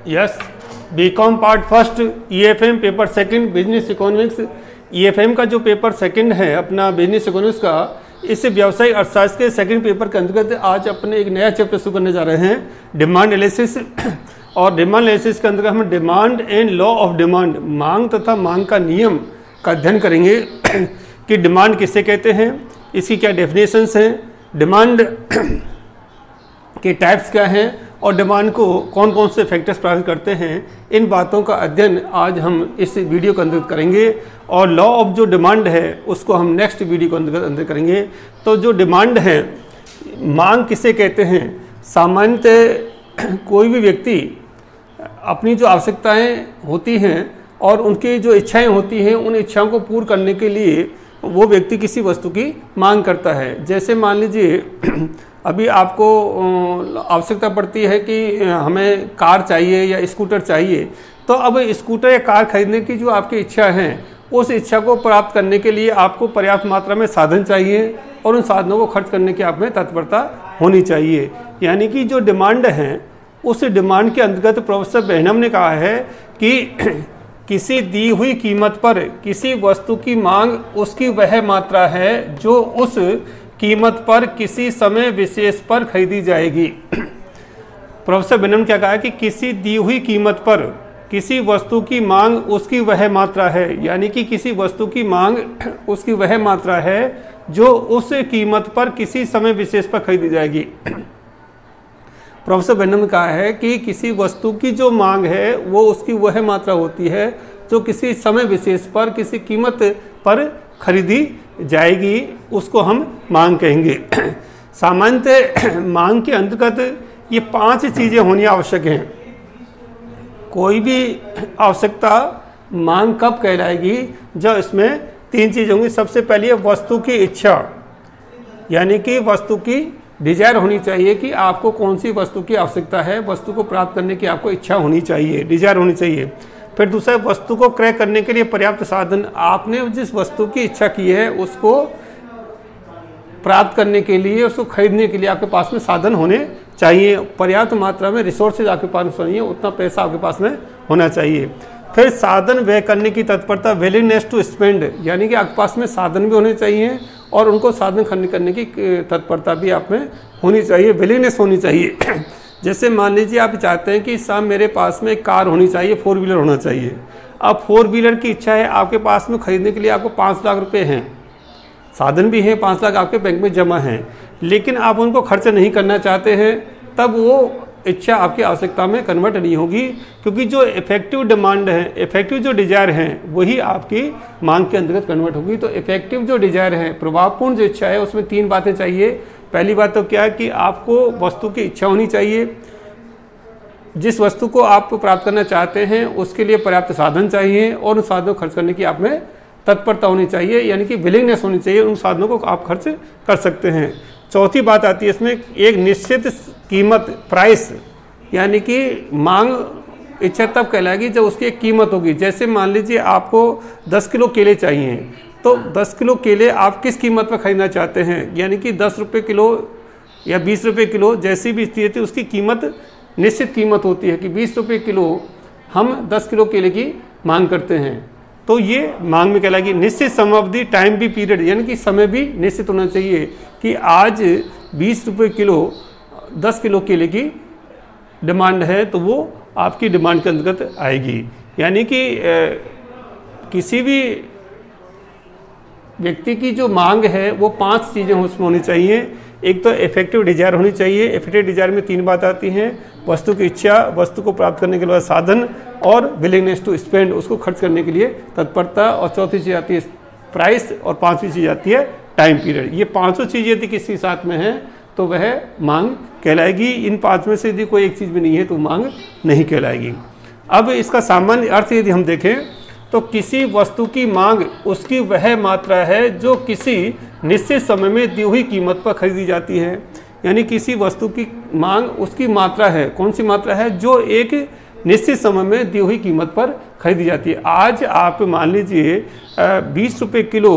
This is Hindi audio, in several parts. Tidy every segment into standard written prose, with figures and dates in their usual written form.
Yes, BCom part first, EFM paper second, business economics. EFM का जो पेपर सेकंड है अपना बिजनेस इकोनॉमिक्स का, इस व्यवसायिक अर्थशास्त्र के सेकंड पेपर के अंतर्गत आज अपने एक नया चैप्टर शुरू करने जा रहे हैं, डिमांड एनालिसिस। और डिमांड एनालिसिस के अंतर्गत हम demand and law of demand, मांग तथा मांग का नियम का अध्ययन करेंगे कि डिमांड किसे कहते हैं, इसकी क्या डेफिनेशंस हैं, डिमांड के टाइप्स क्या हैं और डिमांड को कौन कौन से फैक्टर्स प्रभावित करते हैं। इन बातों का अध्ययन आज हम इस वीडियो के अंतर्गत करेंगे और लॉ ऑफ जो डिमांड है उसको हम नेक्स्ट वीडियो के अंतर्गत करेंगे। तो जो डिमांड है, मांग किसे कहते हैं, सामान्यतः कोई भी व्यक्ति अपनी जो आवश्यकताएं होती हैं और उनकी जो इच्छाएं होती हैं, उन इच्छाओं को पूर्ण करने के लिए वो व्यक्ति किसी वस्तु की मांग करता है। जैसे मान लीजिए अभी आपको आवश्यकता पड़ती है कि हमें कार चाहिए या स्कूटर चाहिए, तो अब स्कूटर या कार खरीदने की जो आपकी इच्छा है, उस इच्छा को प्राप्त करने के लिए आपको पर्याप्त मात्रा में साधन चाहिए और उन साधनों को खर्च करने की आप में तत्परता होनी चाहिए। यानी कि जो डिमांड है, उस डिमांड के अंतर्गत प्रोफेसर बेहनम ने कहा है कि किसी दी हुई कीमत पर किसी वस्तु की मांग उसकी वह मात्रा है जो उस कीमत पर किसी समय विशेष पर खरीदी जाएगी। प्रोफेसर बेहनम ने क्या कहा कि किसी दी हुई कीमत पर किसी वस्तु की मांग उसकी वह मात्रा है, यानी कि किसी वस्तु की मांग उसकी वह मात्रा है जो उस कीमत पर किसी समय विशेष पर खरीदी जाएगी। प्रोफेसर बेहनम ने कहा है कि किसी वस्तु की जो मांग है वो उसकी वह मात्रा होती है जो किसी समय विशेष पर किसी कीमत पर खरीदी जाएगी, उसको हम मांग कहेंगे। सामान्यतः मांग के अंतर्गत ये 5 चीज़ें होनी आवश्यक हैं। कोई भी आवश्यकता मांग कब कहलाएगी, जब इसमें 3 चीज़ें होंगी। सबसे पहले वस्तु की इच्छा, यानी कि वस्तु की डिजायर होनी चाहिए कि आपको कौन सी वस्तु की आवश्यकता है, वस्तु को प्राप्त करने की आपको इच्छा होनी चाहिए, डिजायर होनी चाहिए। फिर दूसरा, वस्तु को क्रय करने के लिए पर्याप्त साधन, आपने जिस वस्तु की इच्छा की है उसको प्राप्त करने के लिए, उसको खरीदने के लिए आपके पास में साधन होने चाहिए, पर्याप्त मात्रा में रिसोर्सेज आपके पास चाहिए, उतना पैसा आपके पास में होना चाहिए। फिर साधन व्यय करने की तत्परता, विलिंगनेस टू स्पेंड, यानी कि आपके पास में साधन भी होने चाहिए और उनको साधन खर्च करने की तत्परता भी आप में होनी चाहिए, विलिंगनेस होनी चाहिए। जैसे मान लीजिए आप चाहते हैं कि साहब मेरे पास में कार होनी चाहिए, 4 व्हीलर होना चाहिए। अब 4 व्हीलर की इच्छा है आपके पास में, खरीदने के लिए आपको 5 लाख रुपए हैं, साधन भी हैं, 5 लाख आपके बैंक में जमा हैं, लेकिन आप उनको खर्च नहीं करना चाहते हैं, तब वो इच्छा आपकी आवश्यकता में कन्वर्ट नहीं होगी, क्योंकि जो इफेक्टिव डिमांड है, इफेक्टिव जो डिजायर है, वही आपकी मांग के अंतर्गत कन्वर्ट होगी। तो इफेक्टिव जो डिजायर है, प्रभावपूर्ण जो इच्छा है, उसमें 3 बातें चाहिए। पहली बात तो क्या है कि आपको वस्तु की इच्छा होनी चाहिए, जिस वस्तु को आप प्राप्त करना चाहते हैं उसके लिए पर्याप्त साधन चाहिए और उन साधनों को खर्च करने की आप में तत्परता होनी चाहिए, यानी कि विलिंगनेस होनी चाहिए, उन साधनों को आप खर्च कर सकते हैं। चौथी बात आती है इसमें, एक निश्चित कीमत, प्राइस, यानी कि मांग इच्छा तब कहलाएगी जब उसकी एक कीमत होगी। जैसे मान लीजिए आपको 10 किलो केले चाहिए, तो 10 किलो केले आप किस कीमत पर खरीदना चाहते हैं, यानी कि 10 रुपये किलो या 20 रुपये किलो, जैसी भी स्थिति है उसकी कीमत निश्चित कीमत होती है कि 20 रुपये किलो हम 10 किलो केले की मांग करते हैं, तो ये मांग में कहलाएगी। निश्चित समयावधि, टाइम भी पीरियड, यानी कि समय भी निश्चित होना चाहिए कि आज 20 रुपये किलो 10 किलो केले की डिमांड है, तो वो आपकी डिमांड के अंतर्गत आएगी। यानी कि किसी भी व्यक्ति की जो मांग है वो 5 चीज़ें उसमें होनी चाहिए। एक तो इफेक्टिव डिजायर होनी चाहिए। इफेक्टिव डिजायर में 3 बात आती हैं, वस्तु की इच्छा, वस्तु को प्राप्त करने के लिए साधन, और विलिंगनेस टू स्पेंड, उसको खर्च करने के लिए तत्परता। और चौथी चीज़ आती है प्राइस, और 5वीं चीज़ आती है टाइम पीरियड। ये 5 चीज़ें यदि किसी साथ में है तो वह मांग कहलाएगी। इन 5 में से यदि कोई एक चीज़ भी नहीं है तो मांग नहीं कहलाएगी। अब इसका सामान्य अर्थ यदि हम देखें तो किसी वस्तु की मांग उसकी वह मात्रा है जो किसी निश्चित समय में दी हुई कीमत पर खरीदी जाती है। यानी किसी वस्तु की मांग उसकी मात्रा है, कौन सी मात्रा है, जो एक निश्चित समय में दी हुई कीमत पर खरीदी जाती है। आज आप मान लीजिए 20 रुपये किलो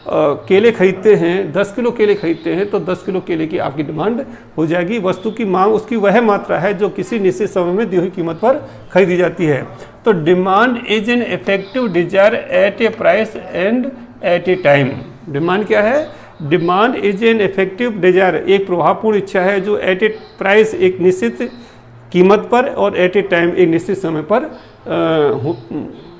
केले खरीदते हैं, 10 किलो केले खरीदते हैं, तो 10 किलो केले की आपकी डिमांड हो जाएगी। वस्तु की मांग उसकी वह मात्रा है जो किसी निश्चित समय में दी हुई कीमत पर खरीदी जाती है। तो demand is an effective desire at a price and at a time. Demand क्या है? Demand is an effective desire, एक प्रभावपूर्ण इच्छा है जो एट ए प्राइस, एक निश्चित कीमत पर, और एट ए टाइम, एक निश्चित समय पर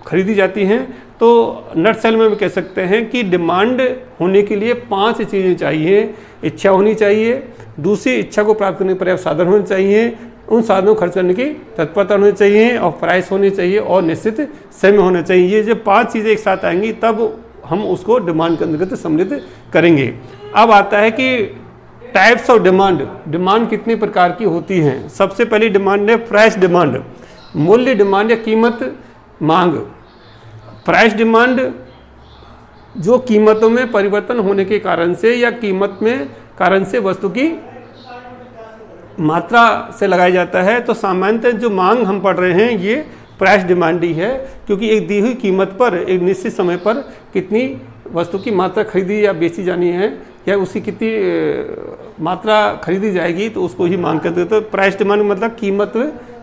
खरीदी जाती हैं। तो नटसेल में कह सकते हैं कि डिमांड होने के लिए 5 चीज़ें चाहिए। इच्छा होनी चाहिए, दूसरी इच्छा को प्राप्त करने के पर्याप्त साधन होने चाहिए, उन साधनों को खर्च करने की तत्परता होनी चाहिए, और प्राइस होनी चाहिए, और निश्चित समय होना चाहिए। ये जब 5 चीज़ें एक साथ आएंगी तब हम उसको डिमांड के अंतर्गत सम्मिलित करेंगे। अब आता है कि टाइप्स ऑफ डिमांड, डिमांड कितने प्रकार की होती हैं। सबसे पहली डिमांड है प्राइस डिमांड, मूल्य डिमांड या कीमत मांग। प्राइस डिमांड जो कीमतों में परिवर्तन होने के कारण से या कीमत में कारण से वस्तु की मात्रा से लगाया जाता है। तो सामान्यतः जो मांग हम पढ़ रहे हैं ये प्राइस डिमांड ही है, क्योंकि एक दी हुई कीमत पर एक निश्चित समय पर कितनी वस्तु की मात्रा खरीदी या बेची जानी है, या उसकी कितनी मात्रा खरीदी जाएगी, तो उसको ही मांग कहते हैं। तो प्राइस डिमांड मतलब कीमत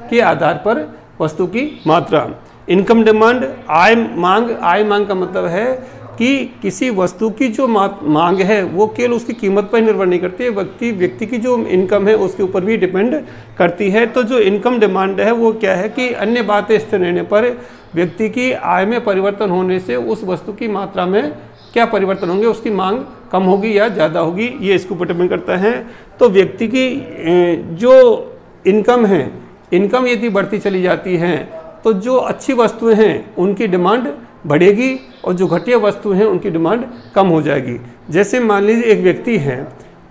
के आधार पर वस्तु की मात्रा। इनकम डिमांड, आय मांग। आय मांग का मतलब है कि किसी वस्तु की जो मांग है वो केवल उसकी कीमत पर निर्भर नहीं करती है, व्यक्ति की जो इनकम है उसके ऊपर भी डिपेंड करती है। तो जो इनकम डिमांड है वो क्या है कि अन्य बातें स्थिर रहने पर व्यक्ति की आय में परिवर्तन होने से उस वस्तु की मात्रा में क्या परिवर्तन होंगे, उसकी मांग कम होगी या ज़्यादा होगी, ये इसके ऊपर डिपेंड करता है। तो व्यक्ति की जो इनकम है, इनकम यदि बढ़ती चली जाती है तो जो अच्छी वस्तुएं हैं उनकी डिमांड बढ़ेगी, और जो घटिया वस्तु हैं उनकी डिमांड कम हो जाएगी। जैसे मान लीजिए एक व्यक्ति है,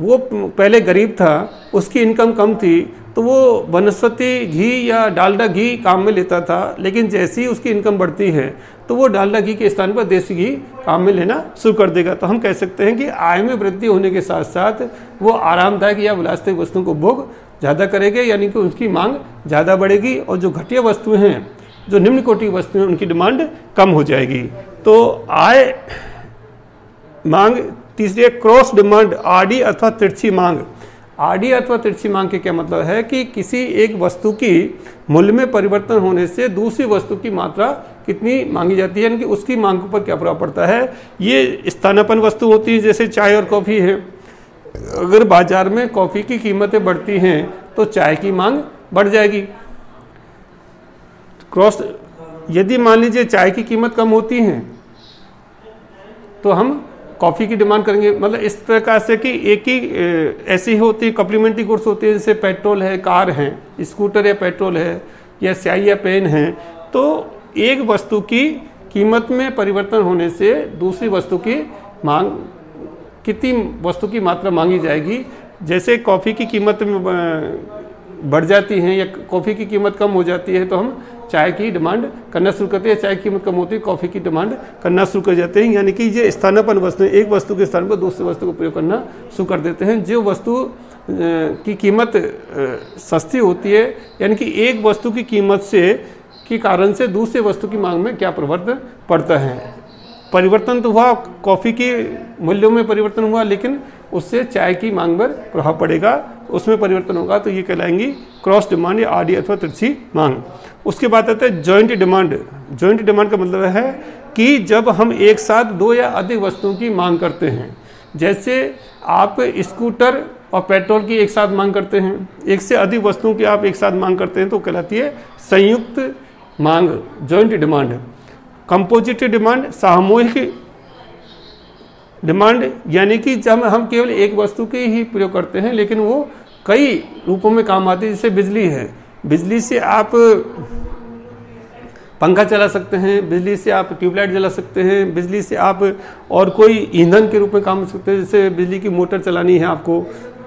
वो पहले गरीब था, उसकी इनकम कम थी, तो वो वनस्पति घी या डालडा घी काम में लेता था, लेकिन जैसे ही उसकी इनकम बढ़ती है तो वो डालडा घी के स्थान पर देसी घी काम में लेना शुरू कर देगा। तो हम कह सकते हैं कि आय में वृद्धि होने के साथ साथ वो आरामदायक या विलासित वस्तुओं को भोग ज़्यादा करेंगे, यानी कि उसकी मांग ज़्यादा बढ़ेगी, और जो घटिया वस्तुएं हैं, जो निम्न कोटि की वस्तुएं, उनकी डिमांड कम हो जाएगी। तो आय मांग। तीसरी है क्रॉस डिमांड, आड़ी अथवा तिरछी मांग। आड़ी अथवा तिरछी मांग के क्या मतलब है कि किसी एक वस्तु की मूल्य में परिवर्तन होने से दूसरी वस्तु की मात्रा कितनी मांगी जाती है, यानी कि उसकी मांग पर क्या प्रभाव पड़ता है। ये स्थानापन्न वस्तु होती है, जैसे चाय और कॉफ़ी है। अगर बाजार में कॉफ़ी की कीमतें बढ़ती हैं तो चाय की मांग बढ़ जाएगी। क्रॉस, यदि मान लीजिए चाय की कीमत कम होती है तो हम कॉफ़ी की डिमांड करेंगे। मतलब इस प्रकार से कि एक ही ऐसी होती है, कम्प्लीमेंट्री गुड्स होती है, जैसे पेट्रोल है, कार है, स्कूटर या पेट्रोल है, या स्याही या पेन है। तो एक वस्तु की कीमत में परिवर्तन होने से दूसरी वस्तु की मांग, कितनी वस्तु की मात्रा मांगी जाएगी। जैसे कॉफ़ी की कीमत में बढ़ जाती हैं या कॉफ़ी की कीमत कम हो जाती है तो हम चाय की डिमांड करना शुरू करते हैं। चाय की कीमत कम होती है, कॉफ़ी की डिमांड करना शुरू कर जाते हैं। यानी कि ये स्थानापन्न वस्तुएं, एक वस्तु के स्थान पर दूसरी वस्तु को प्रयोग करना शुरू कर देते हैं। जो वस्तु की कीमत सस्ती होती है, यानी कि एक वस्तु की कीमत से के कारण से दूसरी वस्तु की मांग में क्या परिवर्तन पड़ता है। परिवर्तन तो हुआ, कॉफ़ी के मूल्यों में परिवर्तन हुआ, लेकिन उससे चाय की मांग पर प्रभाव पड़ेगा, उसमें परिवर्तन होगा। तो ये कहलाएंगी क्रॉस डिमांड या आड़ी अथवा तिरछी मांग। उसके बाद आता है जॉइंट डिमांड। जॉइंट डिमांड का मतलब है कि जब हम एक साथ दो या अधिक वस्तुओं की मांग करते हैं। जैसे आप स्कूटर और पेट्रोल की एक साथ मांग करते हैं, एक से अधिक वस्तुओं की आप एक साथ मांग करते हैं तो कहलाती है संयुक्त मांग, जॉइंट डिमांड। कंपोजिट डिमांड, सामूहिक डिमांड, यानी कि जब हम केवल एक वस्तु के ही प्रयोग करते हैं लेकिन वो कई रूपों में काम आती है। जैसे बिजली है, बिजली से आप पंखा चला सकते हैं, बिजली से आप ट्यूबलाइट जला सकते हैं, बिजली से आप और कोई ईंधन के रूप में काम कर सकते हैं। जैसे बिजली की मोटर चलानी है, आपको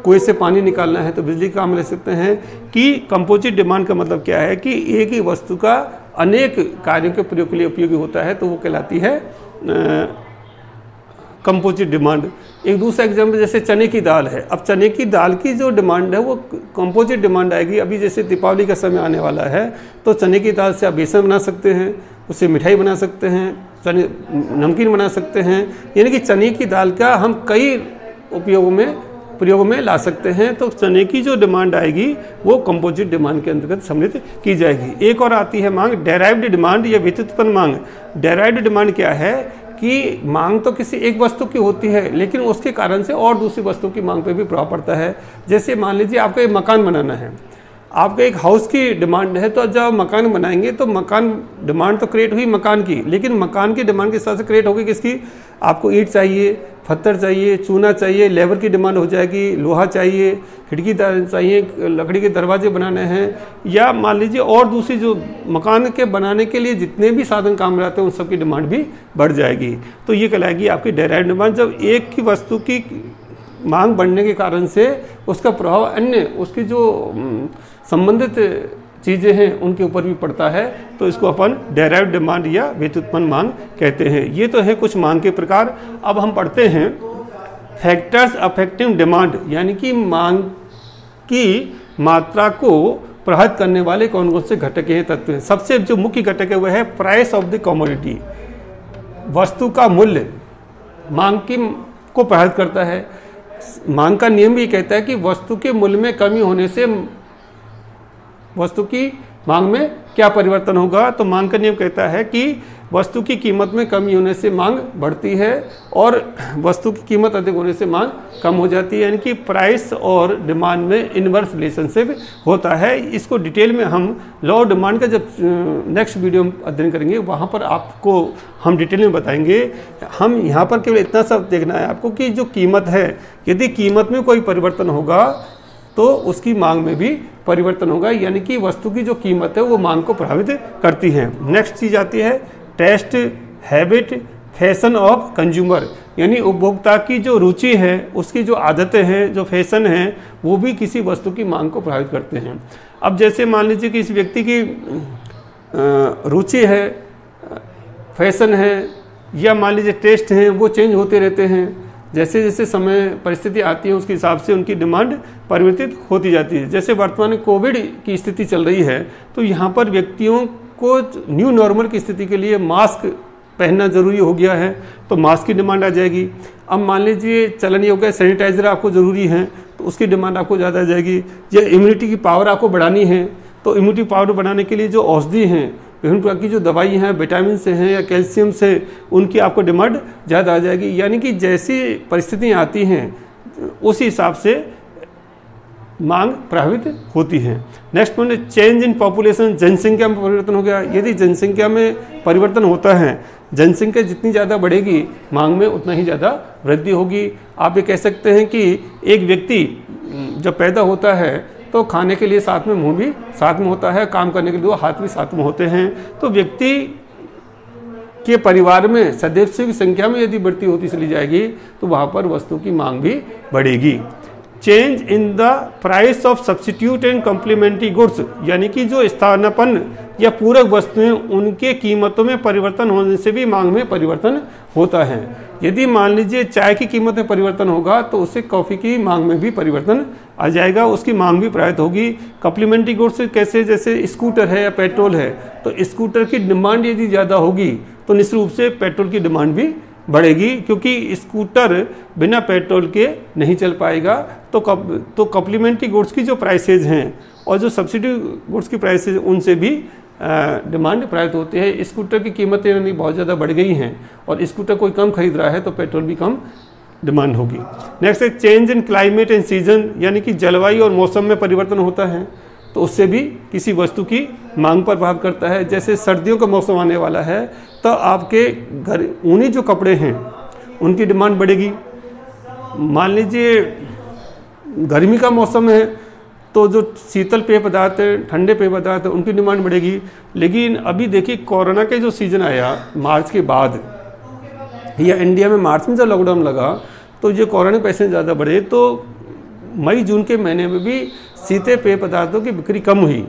कुएं से पानी निकालना है तो बिजली का काम ले सकते हैं। कि कंपोजिट डिमांड का मतलब क्या है कि एक ही वस्तु का अनेक कार्यों के प्रयोग के लिए उपयोगी होता है, तो वो कहलाती है कंपोजिट डिमांड। एक दूसरा एग्जाम्पल जैसे चने की दाल है। अब चने की दाल की जो डिमांड है वो कंपोजिट डिमांड आएगी। अभी जैसे दीपावली का समय आने वाला है तो चने की दाल से आप बेसन बना सकते हैं, उससे मिठाई बना सकते हैं, चने नमकीन बना सकते हैं, यानी कि चने की दाल का हम कई प्रयोग में ला सकते हैं। तो चने की जो डिमांड आएगी वो कंपोजिट डिमांड के अंतर्गत सम्मिलित की जाएगी। एक और आती है मांग डेराइव्ड डिमांड या व्युत्पन्न मांग। डेराइव्ड डिमांड क्या है कि मांग तो किसी एक वस्तु की होती है, लेकिन उसके कारण से और दूसरी वस्तु की मांग पे भी प्रभाव पड़ता है। जैसे मान लीजिए आपको एक मकान बनाना है, आपका एक हाउस की डिमांड है, तो जब मकान बनाएंगे तो मकान डिमांड तो क्रिएट हुई मकान की, लेकिन मकान की डिमांड के साथ से क्रिएट होगी किसकी? आपको ईंट चाहिए, पत्थर चाहिए, चूना चाहिए, लेबर की डिमांड हो जाएगी, लोहा चाहिए, खिड़की चाहिए, लकड़ी के दरवाजे बनाने हैं, या मान लीजिए और दूसरी जो मकान के बनाने के लिए जितने भी साधन काम में आते हैं उन सब की डिमांड भी बढ़ जाएगी। तो ये कहलाएगी आपकी डायरेक्ट डिमांड। जब एक की वस्तु की मांग बढ़ने के कारण से उसका प्रभाव अन्य उसकी जो संबंधित चीज़ें हैं उनके ऊपर भी पड़ता है, तो इसको अपन डायरेक्ट डिमांड या व्युत्पन्न मांग कहते हैं। ये तो है कुछ मांग के प्रकार। अब हम पढ़ते हैं फैक्टर्स अफेक्टिंग डिमांड, यानी कि मांग की मात्रा को प्रभावित करने वाले कौन कौन से घटक हैं, तत्व हैं। सबसे जो मुख्य घटक है वह है प्राइस ऑफ द कमोडिटी। वस्तु का मूल्य मांग की को प्रभावित करता है। मांग का नियम भी कहता है कि वस्तु के मूल्य में कमी होने से वस्तु की मांग में क्या परिवर्तन होगा। तो मांग का नियम कहता है कि वस्तु की कीमत में कमी होने से मांग बढ़ती है और वस्तु की कीमत अधिक होने से मांग कम हो जाती है, यानी कि प्राइस और डिमांड में इनवर्स रिलेशनशिप होता है। इसको डिटेल में हम लॉ ऑफ डिमांड का जब नेक्स्ट वीडियो में अध्ययन करेंगे वहाँ पर आपको हम डिटेल में बताएंगे। हम यहाँ पर केवल इतना सब देखना है आपको कि जो कीमत है, यदि कीमत में कोई परिवर्तन होगा तो उसकी मांग में भी परिवर्तन होगा, यानी कि वस्तु की जो कीमत है वो मांग को प्रभावित करती है। नेक्स्ट चीज़ आती है taste, habit, fashion of consumer, यानी उपभोक्ता की जो रुचि है, उसकी जो आदतें हैं, जो फैशन है, वो भी किसी वस्तु की मांग को प्रभावित करते हैं। अब जैसे मान लीजिए कि इस व्यक्ति की रुचि है, फैशन है, या मान लीजिए टेस्ट हैं, वो चेंज होते रहते हैं। जैसे जैसे समय परिस्थिति आती है उसके हिसाब से उनकी डिमांड परिवर्तित होती जाती है। जैसे वर्तमान में कोविड की स्थिति चल रही है, तो यहाँ पर व्यक्तियों को न्यू नॉर्मल की स्थिति के लिए मास्क पहनना जरूरी हो गया है, तो मास्क की डिमांड आ जाएगी। अब मान लीजिए चलन हो गया, सैनिटाइजर आपको ज़रूरी है, तो उसकी डिमांड आपको ज़्यादा आ जाएगी। या इम्यूनिटी की पावर आपको बढ़ानी है, तो इम्यूनिटी पावर बढ़ाने के लिए जो औषधि हैं, विभिन्न प्रकार की जो दवाई हैं, विटामिन से हैं या कैल्शियम से, उनकी आपको डिमांड ज़्यादा आ जाएगी। यानी कि जैसी परिस्थितियाँ आती हैं उस हिसाब से मांग प्रभावित होती है। Next point, change in population, जनसंख्या में परिवर्तन हो गया। यदि जनसंख्या में परिवर्तन होता है, जनसंख्या जितनी ज़्यादा बढ़ेगी मांग में उतना ही ज़्यादा वृद्धि होगी। आप ये कह सकते हैं कि एक व्यक्ति जब पैदा होता है तो खाने के लिए साथ में मुंह भी साथ में होता है, काम करने के लिए 2 हाथ भी साथ में होते हैं। तो व्यक्ति के परिवार में सदस्यों की संख्या में यदि बढ़ती होती चली जाएगी तो वहाँ पर वस्तु की मांग भी बढ़ेगी। Change in the price of substitute and complementary goods, यानी कि जो स्थानापन्न या पूरक वस्तुएं उनके कीमतों में परिवर्तन होने से भी मांग में परिवर्तन होता है। यदि मान लीजिए चाय की कीमत में परिवर्तन होगा तो उससे कॉफ़ी की मांग में भी परिवर्तन आ जाएगा, उसकी मांग भी प्रभावित होगी। कॉम्प्लीमेंट्री गुड्स कैसे, जैसे स्कूटर है या पेट्रोल है, तो स्कूटर की डिमांड यदि ज़्यादा होगी तो निश्चित रूप से पेट्रोल की डिमांड भी बढ़ेगी, क्योंकि स्कूटर बिना पेट्रोल के नहीं चल पाएगा। तो कॉम्प्लीमेंट्री गुड्स की जो प्राइसेज हैं और जो सब्सिडी गुड्स की प्राइसेज उनसे भी डिमांड प्रभावित होती है। स्कूटर की कीमतें यानी बहुत ज़्यादा बढ़ गई हैं और स्कूटर कोई कम खरीद रहा है तो पेट्रोल भी कम डिमांड होगी। नेक्स्ट है change in climate and season, यानी कि जलवायु और मौसम में परिवर्तन होता है तो उससे भी किसी वस्तु की मांग पर प्रभाव करता है। जैसे सर्दियों का मौसम आने वाला है तो आपके घर ऊनी जो कपड़े हैं उनकी डिमांड बढ़ेगी। मान लीजिए गर्मी का मौसम है तो जो शीतल पेय पदार्थ है, ठंडे पेय पदार्थ है, उनकी डिमांड बढ़ेगी। लेकिन अभी देखिए कोरोना के जो सीज़न आया मार्च के बाद, या इंडिया में मार्च में जब लॉकडाउन लगा तो ये कोरोना के पैसे ज़्यादा बढ़े, तो मई जून के महीने में भी शीतल पेय पदार्थों की बिक्री कम हुई।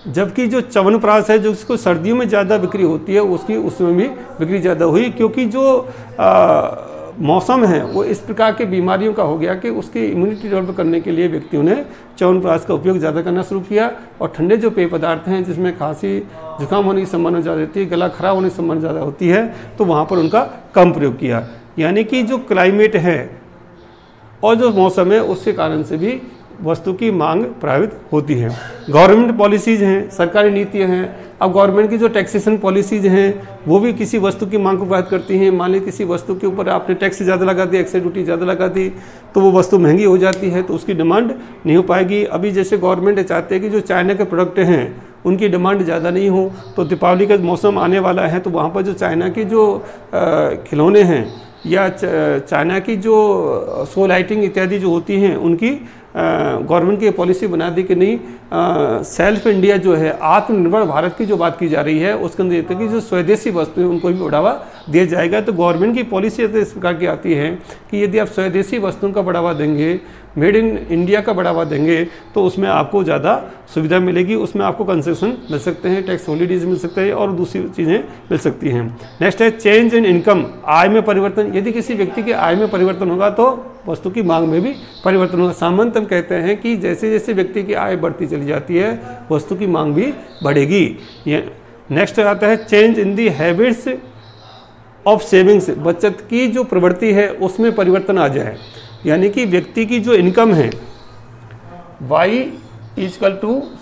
जबकि जो च्यवनप्राश है जो उसको सर्दियों में ज़्यादा बिक्री होती है उसकी उसमें भी बिक्री ज़्यादा हुई, क्योंकि जो मौसम है वो इस प्रकार की बीमारियों का हो गया कि उसकी इम्यूनिटी डेवलप करने के लिए व्यक्तियों ने च्यवनप्राश का उपयोग ज़्यादा करना शुरू किया। और ठंडे जो पेय पदार्थ हैं जिसमें खांसी जुकाम होने की संभावना ज़्यादा रहती है, गला खराब होने की संभावना ज़्यादा होती है, तो वहाँ पर उनका कम प्रयोग किया। यानी कि जो क्लाइमेट है और जो मौसम है उसके कारण से भी वस्तु की मांग प्रभावित होती है। गवर्नमेंट पॉलिसीज़ हैं, सरकारी नीतियाँ हैं। अब गवर्नमेंट की जो टैक्सेशन पॉलिसीज़ हैं वो भी किसी वस्तु की मांग को प्रभावित करती हैं। मान लीजिए किसी वस्तु के ऊपर आपने टैक्स ज़्यादा लगा दिया, एक्साइज ड्यूटी ज़्यादा लगा दी, तो वो वस्तु महंगी हो जाती है, तो उसकी डिमांड नहीं हो पाएगी। अभी जैसे गवर्नमेंट चाहते हैं कि जो चाइना के प्रोडक्ट हैं उनकी डिमांड ज़्यादा नहीं हो, तो दीपावली का मौसम आने वाला है, तो वहाँ पर जो चाइना की जो खिलौने हैं या चाइना की जो शो लाइटिंग इत्यादि जो होती हैं उनकी गवर्नमेंट की पॉलिसी बना दी कि नहीं, सेल्फ इंडिया जो है, आत्मनिर्भर भारत की जो बात की जा रही है उसके अंदर ये था कि जो स्वदेशी वस्तु है उनको भी बढ़ावा दिया जाएगा। तो गवर्नमेंट की पॉलिसी तो इस प्रकार की आती है कि यदि आप स्वदेशी वस्तुओं का बढ़ावा देंगे, मेड इन इंडिया का बढ़ावा देंगे, तो उसमें आपको ज़्यादा सुविधा मिलेगी, उसमें आपको कंसेशन मिल सकते हैं, टैक्स हॉलीडेज मिल सकते हैं और दूसरी चीज़ें मिल सकती हैं। नेक्स्ट है चेंज इन इनकम, आय में परिवर्तन। यदि किसी व्यक्ति की आय में परिवर्तन होगा तो वस्तु की मांग में भी परिवर्तन होगा। सामान्यतः हम कहते हैं कि जैसे जैसे व्यक्ति की आय बढ़ती चली जाती है वस्तु की मांग भी बढ़ेगी। ये नेक्स्ट आता है change in the habits of savings, बचत की जो प्रवृत्ति है उसमें परिवर्तन आ जाए। यानी कि व्यक्ति की जो इनकम है y =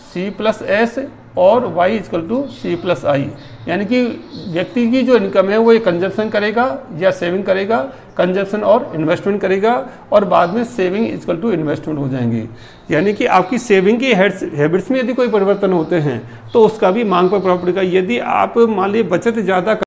C+S और y = C+I, यानी कि व्यक्ति की जो इनकम है वो ये कंजप्शन करेगा या सेविंग करेगा, कंजप्शन और इन्वेस्टमेंट करेगा, और बाद में सेविंग = इन्वेस्टमेंट हो जाएंगी। यानी कि आपकी सेविंग की हैबिट्स में यदि कोई परिवर्तन होते हैं तो उसका भी मांग पर प्रभाव पड़ेगा। यदि आप मान लीजिए बचत ज़्यादा